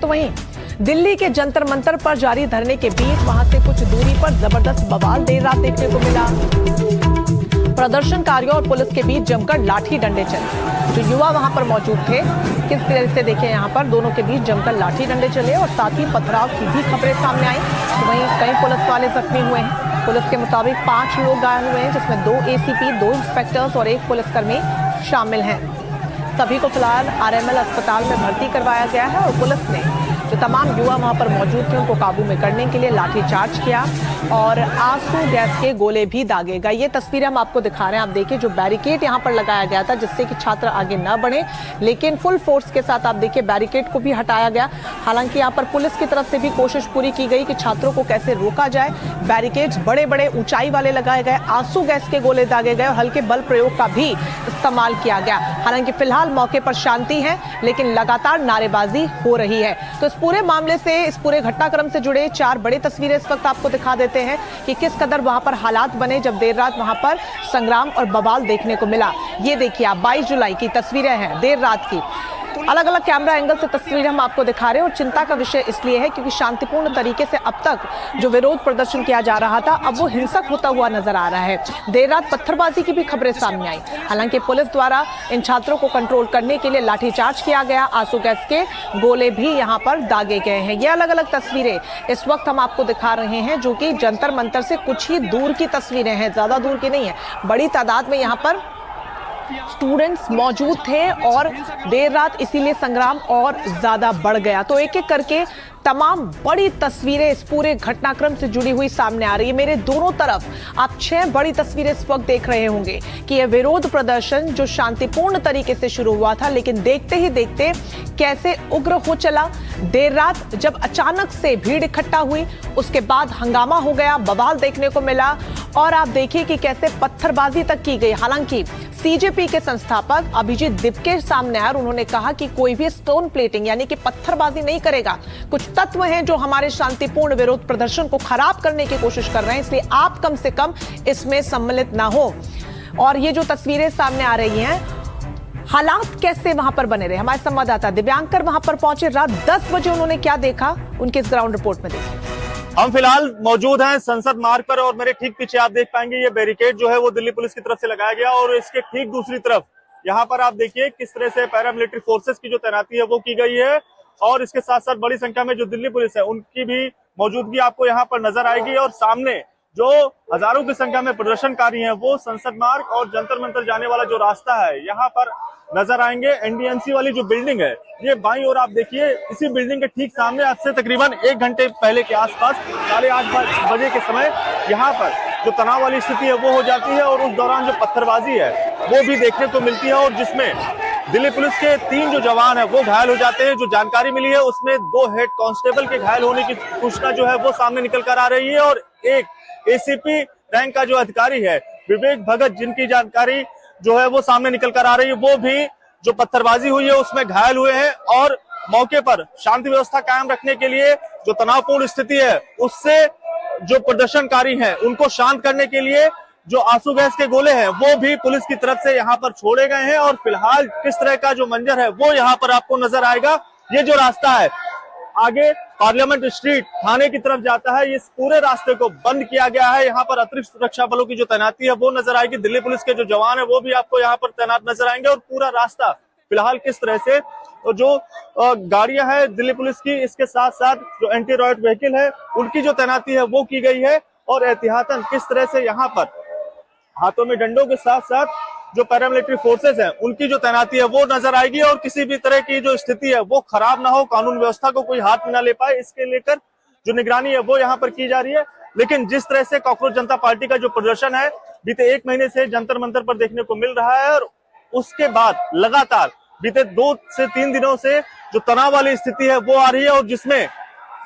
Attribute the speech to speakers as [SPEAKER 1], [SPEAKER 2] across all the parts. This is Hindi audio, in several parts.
[SPEAKER 1] वहीं दिल्ली के जंतर मंतर पर जारी धरने के बीच वहां से कुछ दूरी पर जबरदस्त बवाल देर रात देखने को मिला। प्रदर्शनकारियों और पुलिस के बीच जमकर लाठी डंडे चले। जो युवा वहां पर मौजूद थे, किस तरह से देखें यहाँ पर दोनों के बीच जमकर लाठी डंडे चले और साथ ही पथराव की भी खबरें सामने आई। तो वहीं कई पुलिस वाले जख्मी हुए हैं। पुलिस के मुताबिक 5 लोग घायल हुए हैं, जिसमें 2 एसीपी, 2 इंस्पेक्टर्स और 1 पुलिसकर्मी शामिल हैं। सभी को फिलहाल आरएमएल अस्पताल में भर्ती करवाया गया है और पुलिस ने जो तमाम युवा वहां पर मौजूद थे उनको काबू में करने के लिए लाठीचार्ज किया और आंसू गैस के गोले भी दागे गए। ये तस्वीरें हम आपको दिखा रहे हैं। आप देखिए जो बैरिकेड यहां पर लगाया गया था जिससे कि छात्र आगे न बढ़े, लेकिन फुल फोर्स के साथ आप देखिए बैरिकेड को भी हटाया गया। हालांकि यहां पर पुलिस की तरफ से भी कोशिश पूरी की गई कि छात्रों को कैसे रोका जाए। बैरिकेड्स बड़े बड़े ऊंचाई वाले लगाए गए, आंसू गैस के गोले दागे गए और हल्के बल प्रयोग का भी इस्तेमाल किया गया। हालांकि फिलहाल मौके पर शांति है, लेकिन लगातार नारेबाजी हो रही है। तो इस पूरे मामले से, इस पूरे घटनाक्रम से जुड़े 4 बड़ी तस्वीरें इस वक्त आपको दिखा देते हैं कि किस कदर वहां पर हालात बने जब देर रात वहां पर संग्राम और बवाल देखने को मिला। ये देखिए आप 22 जुलाई की तस्वीरें हैं देर रात की। अलग अलग कैमरा एंगल से तस्वीरें हम आपको दिखा रहे हैं और चिंता का विषय इसलिए है क्योंकि शांतिपूर्ण तरीके से अब तक जो विरोध प्रदर्शन किया जा रहा था अब वो हिंसक होता हुआ नजर आ रहा है। देर रात पत्थरबाजी की भी खबरें सामने आई। हालांकि पुलिस द्वारा इन छात्रों को कंट्रोल करने के लिए लाठीचार्ज किया गया, आंसू गैस के गोले भी यहाँ पर दागे गए हैं। ये अलग अलग तस्वीरें इस वक्त हम आपको दिखा रहे हैं जो कि जंतर मंतर से कुछ ही दूर की तस्वीरें हैं, ज्यादा दूर की नहीं है। बड़ी तादाद में यहाँ पर स्टूडेंट्स मौजूद थे और देर रात इसीलिए संग्राम और ज्यादा बढ़ गया। तो एक एक करके तमाम बड़ी तस्वीरें इस पूरे घटनाक्रम से जुड़ी हुई सामने आ रही है। मेरे दोनों तरफ आप 6 बड़ी तस्वीरें इस वक्त देख रहे होंगे कि यह विरोध प्रदर्शन जो शांतिपूर्ण तरीके से शुरू हुआ था, लेकिन देखते ही देखते कैसे उग्र हो चला। देर रात जब अचानक से भीड़ इकट्ठा हुई, उसके बाद हंगामा हो गया, बवाल देखने को मिला और आप देखिए कि कैसे पत्थरबाजी तक की गई। हालांकि सीजेपी के संस्थापक अभिजीत दिपके सामने आए और उन्होंने कहा कि कोई भी स्टोन प्लेटिंग यानी कि पत्थरबाजी नहीं करेगा। कुछ तत्व हैं जो हमारे शांतिपूर्ण विरोध प्रदर्शन को खराब करने की कोशिश कर रहे हैं, इसलिए आप कम से कम इसमें सम्मिलित ना हो। और ये जो तस्वीरें सामने आ रही हैं, हालात कैसे वहां पर बने रहे, हमारे संवाददाता दिव्यांकर वहां पर पहुंचे। रात 10 बजे उन्होंने क्या देखा, उनके इस ग्राउंड रिपोर्ट में देखिए।
[SPEAKER 2] हम फिलहाल मौजूद हैं संसद मार्ग पर और मेरे ठीक पीछे आप देख पाएंगे ये बैरिकेड जो है वो दिल्ली पुलिस की तरफ से लगाया गया और इसके ठीक दूसरी तरफ यहाँ पर आप देखिए किस तरह से पैरामिलिट्री फोर्सेस की जो तैनाती है वो की गई है और इसके साथ साथ बड़ी संख्या में जो दिल्ली पुलिस है उनकी भी मौजूदगी आपको यहाँ पर नजर आएगी। और सामने जो हजारों की संख्या में प्रदर्शनकारी हैं वो संसद मार्ग और जंतर मंतर जाने वाला जो रास्ता है यहाँ पर नजर आएंगे। एनडीएमसी वाली जो बिल्डिंग है ये बाईं ओर आप देखिए, इसी बिल्डिंग के ठीक सामने आज से तकरीबन 1 घंटे पहले के आसपास 8:30 बजे के समय यहाँ पर जो तनाव वाली स्थिति है वो हो जाती है और उस दौरान जो पत्थरबाजी है वो भी देखने को मिलती है और जिसमें दिल्ली पुलिस के 3 जो जवान है वो घायल हो जाते हैं। जो जानकारी मिली है उसमें 2 हेड कांस्टेबल के घायल होने की सूचना जो है वो सामने निकल कर आ रही है और एक एसीपी रैंक का जो अधिकारी है विवेक भगत, जिनकी जानकारी जो है वो सामने निकल कर आ रही है, वो भी जो पत्थरबाजी हुई है उसमें घायल हुए हैं और मौके पर शांति व्यवस्था कायम रखने के लिए जो तनावपूर्ण स्थिति है उससे जो प्रदर्शनकारी हैं उनको शांत करने के लिए जो आंसू गैस के गोले हैं वो भी पुलिस की तरफ से यहाँ पर छोड़े गए हैं। और फिलहाल किस तरह का जो मंजर है वो यहाँ पर आपको नजर आएगा। ये जो रास्ता है आगे पार्लियामेंट स्ट्रीट थाने की तरफ जाता है, इस पूरे रास्ते को बंद किया गया है। यहाँ पर अतिरिक्त सुरक्षा बलों की जो तैनाती है वो नजर आएगी। दिल्ली पुलिस के जो जवान है वो भी आपको यहाँ पर तैनात नजर आएंगे और पूरा रास्ता फिलहाल किस तरह से और जो गाड़ियां हैं दिल्ली पुलिस की, इसके साथ साथ जो एंटी रॉयट व्हीकल है उनकी जो तैनाती है वो की गई है और एहतियातन किस तरह से यहाँ पर हाथों में डंडों के साथ साथ जो पैरामिलिट्री फोर्सेस हैं उनकी जो तैनाती है वो नजर आएगी और किसी भी तरह की जो स्थिति है वो खराब ना हो, कानून व्यवस्था को कोई हाथ में ना ले पाए, इसके लेकर जो निगरानी है वो यहाँ पर की जा रही है। लेकिन जिस तरह से कांग्रेस जनता पार्टी का जो प्रदर्शन है बीते 1 महीने से जंतर मंतर पर देखने को मिल रहा है और उसके बाद लगातार बीते 2 से 3 दिनों से जो तनाव वाली स्थिति है वो आ रही है और जिसमें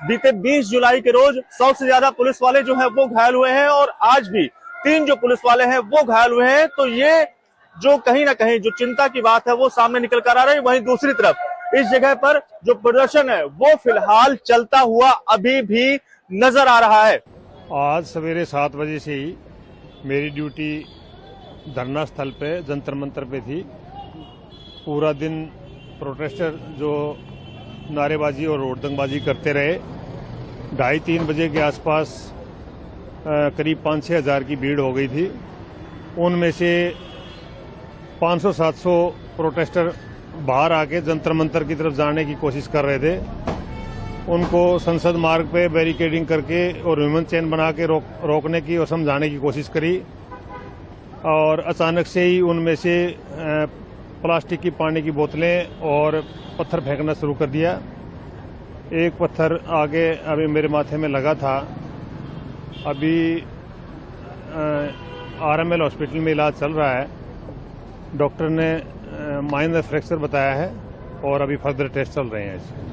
[SPEAKER 2] बीते 20 जुलाई के रोज 100 से ज्यादा पुलिस वाले जो है वो घायल हुए हैं और आज भी 3 जो पुलिस वाले हैं वो घायल हुए हैं। तो ये जो कहीं ना कहीं जो चिंता की बात है वो सामने निकल कर आ रही है। वहीं दूसरी तरफ इस जगह पर जो प्रदर्शन है वो फिलहाल चलता हुआ अभी भी नजर आ रहा है।
[SPEAKER 3] आज सवेरे 7 बजे से ही मेरी ड्यूटी धरना स्थल पे जंतर मंतर पे थी। पूरा दिन प्रोटेस्टर जो नारेबाजी और रोडदंगबाजी करते रहे। 2:30-3 बजे के आसपास करीब 5-6 हज़ार की भीड़ हो गई थी। उनमें से 500-700 प्रोटेस्टर बाहर आके जंतर मंतर की तरफ जाने की कोशिश कर रहे थे। उनको संसद मार्ग पे बैरिकेडिंग करके और ह्यूमन चेन बना के रोकने की और समझाने की कोशिश करी, और अचानक से ही उनमें से प्लास्टिक की पानी की बोतलें और पत्थर फेंकना शुरू कर दिया। एक पत्थर आगे अभी मेरे माथे में लगा था। अभी RML हॉस्पिटल में इलाज चल रहा है। डॉक्टर ने माइनर फ्रैक्चर बताया है और अभी फर्दर टेस्ट चल रहे हैं।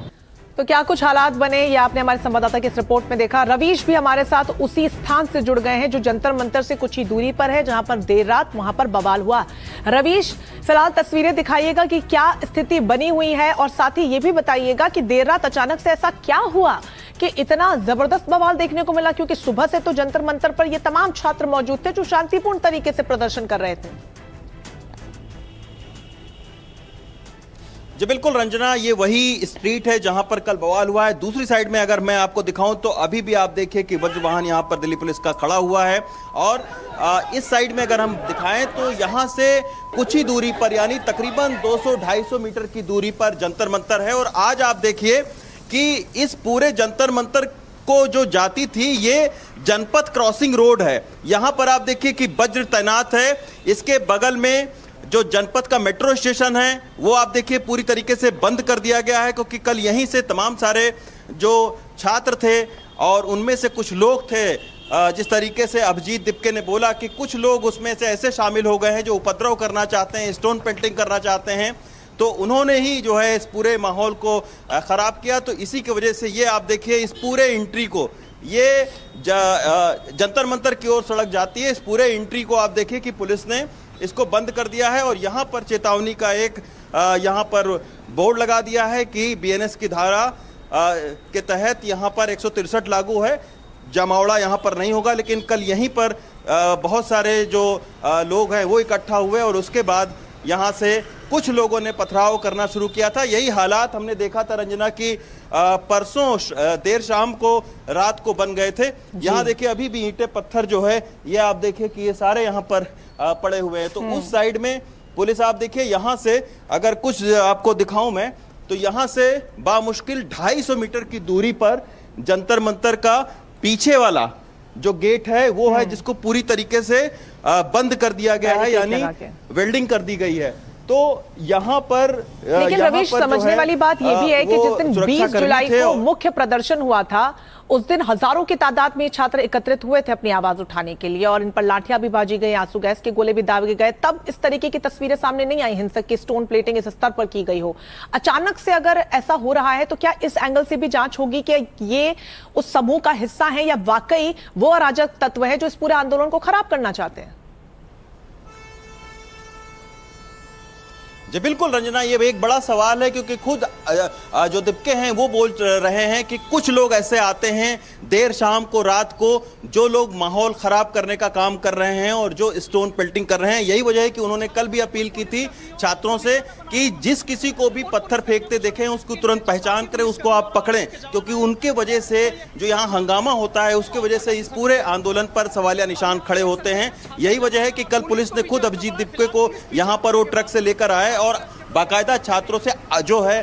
[SPEAKER 1] तो क्या कुछ हालात बने, ये आपने हमारे संवाददाता की इस रिपोर्ट में देखा। रवीश भी हमारे साथ उसी स्थान से जुड़ गए हैं जो जंतर मंतर से कुछ ही दूरी पर है, जहां पर देर रात वहां पर बवाल हुआ। रवीश, फिलहाल तस्वीरें दिखाइएगा कि क्या स्थिति बनी हुई है, और साथ ही ये भी बताइएगा कि देर रात अचानक से ऐसा क्या हुआ कि इतना जबरदस्त बवाल देखने को मिला, क्योंकि सुबह से तो जंतर मंतर पर ये तमाम छात्र मौजूद थे जो शांतिपूर्ण तरीके से प्रदर्शन कर रहे थे।
[SPEAKER 4] जी बिल्कुल रंजना, ये वही स्ट्रीट है जहां पर कल बवाल हुआ है। दूसरी साइड में अगर मैं आपको दिखाऊं तो अभी भी आप देखिए कि वज्र वाहन यहां पर दिल्ली पुलिस का खड़ा हुआ है, और इस साइड में अगर हम दिखाएं तो यहां से कुछ ही दूरी पर, यानी तकरीबन 200-250 मीटर की दूरी पर जंतर मंतर है। और आज आप देखिए कि इस पूरे जंतर मंतर को जो जाती थी ये जनपथ क्रॉसिंग रोड है। यहां पर आप देखिए कि वज्र तैनात है। इसके बगल में जो जनपद का मेट्रो स्टेशन है वो आप देखिए पूरी तरीके से बंद कर दिया गया है, क्योंकि कल यहीं से तमाम सारे जो छात्र थे और उनमें से कुछ लोग थे, जिस तरीके से अभिजीत दिपके ने बोला कि कुछ लोग उसमें से ऐसे शामिल हो गए हैं जो उपद्रव करना चाहते हैं, स्टोन पेंटिंग करना चाहते हैं, तो उन्होंने ही जो है इस पूरे माहौल को ख़राब किया। तो इसी की वजह से ये आप देखिए इस पूरे एंट्री को, ये जंतर मंतर की ओर सड़क जाती है, इस पूरे एंट्री को आप देखिए कि पुलिस ने इसको बंद कर दिया है। और यहाँ पर चेतावनी का एक यहाँ पर बोर्ड लगा दिया है कि BNS की धारा के तहत यहाँ पर 163 लागू है, जमावड़ा यहाँ पर नहीं होगा। लेकिन कल यहीं पर बहुत सारे जो लोग हैं वो इकट्ठा हुए और उसके बाद यहाँ से कुछ लोगों ने पथराव करना शुरू किया था। यही हालात हमने देखा था रंजना की परसों देर शाम को रात को बन गए थे। यहाँ देखिए अभी भी ईंटें पत्थर जो है ये आप देखिए कि ये सारे यहाँ पर पड़े हुए हैं। तो उस साइड में पुलिस आप देखिए यहाँ से अगर कुछ आपको दिखाऊं मैं तो यहाँ से बामुश्किल 250 मीटर की दूरी पर जंतर मंतर का पीछे वाला जो गेट है वो है जिसको पूरी तरीके से बंद कर दिया गया है, यानी वेल्डिंग कर दी गई है। तो यहाँ पर
[SPEAKER 1] लेकिन रवीश, समझने वाली बात ये भी है कि जिस दिन 20 जुलाई को मुख्य प्रदर्शन हुआ था उस दिन हजारों की तादाद में छात्र एकत्रित हुए थे अपनी आवाज उठाने के लिए, और इन पर लाठियां भी बाजी गई, आंसू गैस के गोले भी दागे गए। तब इस तरीके की तस्वीरें सामने नहीं आई हिंसक की स्टोन प्लेटिंग इस स्तर पर की गई हो। अचानक से अगर ऐसा हो रहा है तो क्या इस एंगल से भी जांच होगी कि ये उस समूह का हिस्सा है या वाकई वो अराजक तत्व है जो इस पूरे आंदोलन को खराब करना चाहते हैं?
[SPEAKER 4] जी बिल्कुल रंजना, ये एक बड़ा सवाल है, क्योंकि खुद जो दिपके हैं वो बोल रहे हैं कि कुछ लोग ऐसे आते हैं देर शाम को, रात को, जो लोग माहौल ख़राब करने का काम कर रहे हैं और जो स्टोन पेल्टिंग कर रहे हैं। यही वजह है कि उन्होंने कल भी अपील की थी छात्रों से कि जिस किसी को भी पत्थर फेंकते देखें उसको तुरंत पहचान करें, उसको आप पकड़ें, क्योंकि उनके वजह से जो यहाँ हंगामा होता है उसके वजह से इस पूरे आंदोलन पर सवालिया निशान खड़े होते हैं। यही वजह है कि कल पुलिस ने खुद अभिजीत दिपके को यहाँ पर वो ट्रक से लेकर आए और बाकायदा छात्रों से जो है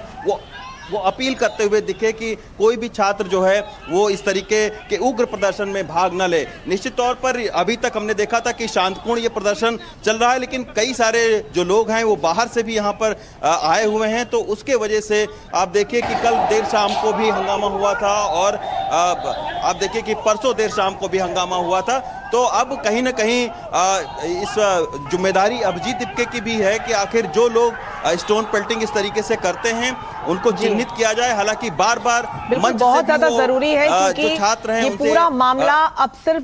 [SPEAKER 4] वो अपील करते हुए दिखे कि कोई भी छात्र जो है वो इस तरीके के उग्र प्रदर्शन में भाग न ले। निश्चित तौर पर अभी तक हमने देखा था कि शांतिपूर्ण ये प्रदर्शन चल रहा है, लेकिन कई सारे जो लोग हैं वो बाहर से भी यहाँ पर आए हुए हैं, तो उसके वजह से आप देखिए कि कल देर शाम को भी हंगामा हुआ था और आप देखिए कि परसों देर शाम को भी हंगामा हुआ था। तो अब कहीं ना कहीं इस जिम्मेदारी अभिजीत दिपके की भी है कि आखिर जो लोग स्टोन पेल्टिंग इस तरीके से करते हैं उनको चिन्हित किया जाए। हालांकि बार बार
[SPEAKER 1] बहुत ज्यादा जरूरी है क्योंकि
[SPEAKER 4] जो छात्र हैं
[SPEAKER 1] ये पूरा मामला अब सिर्फ